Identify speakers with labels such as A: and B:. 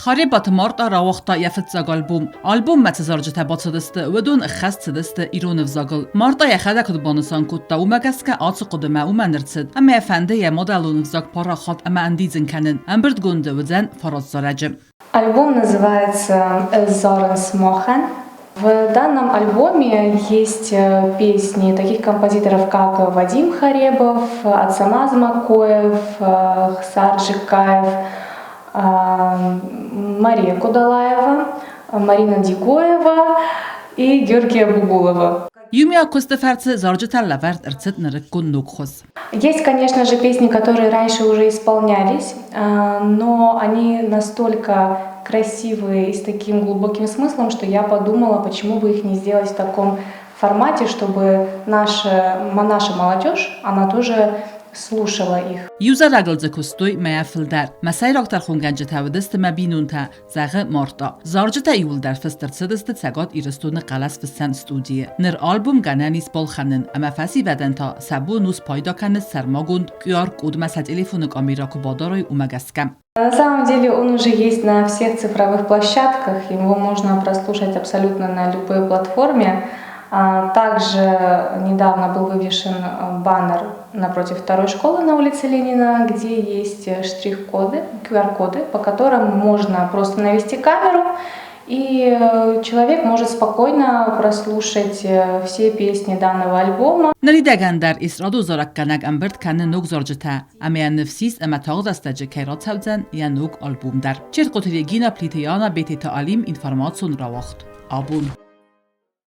A: خريبة مرتا راوختا يفتزاق ألبوم متزارجة باتسدست ودون خاص تدست إيرون فزاقل مرتا يخدا كدبانسان كتا ومغسكا آتس قدما ومنرتسد أما يفنده يمودالون فزاق بارا خط أما أنديزن كانن أمبرد гунде ودن فراز زارجم.
B: Альбом называется «Зорен Смохан». В данном альбоме есть песни таких композиторов, как Вадим Харебов, Ацамаз Макоев, Хсар Жикаев, Мария Кудалаева, Марина Дикоева и Георгия Бугулова.
A: Юмия Костеферце зарджета лаверт рцет нарекун нукхос.
B: Есть, конечно же, песни, которые раньше уже исполнялись, но они настолько красивые и с таким глубоким смыслом, что я подумала, почему бы их не сделать в таком формате, чтобы наша молодежь, она тоже слушала их.
A: Юза раглзе кустуй маяфل در مسای راکتر خونگنج تودست مبینون تا زغ مارتا زارجتا ایول در فسترسدست تساقات ایرستون قلس فسن استودیه نر آلبوم گنانیس بالخنن اما فسی ودن تا سبو نوس پایدا کنن سرماگوند کیار کود مسا تليفونك اميراكو باداروي умагаскам.
B: На самом деле он уже есть на всех цифровых площадках, его можно прослушать абсолютно на любой платформе. Также недавно был вывешен баннер напротив второй школы на улице Ленина, где есть штрих-коды, QR-коды, по которым можно просто навести камеру, и человек может спокойно прослушать все песни данного альбома.
A: نریدگان در اسرادو زارکانگ امبرد کنه نوک زارجتا اما نفسیس اما تاغد استجه کیرات سوزن یا نوک آلبوم در چرت قطریگینا پلیتیانا بیتی تعالیم اینفرماتسون راوخت آبون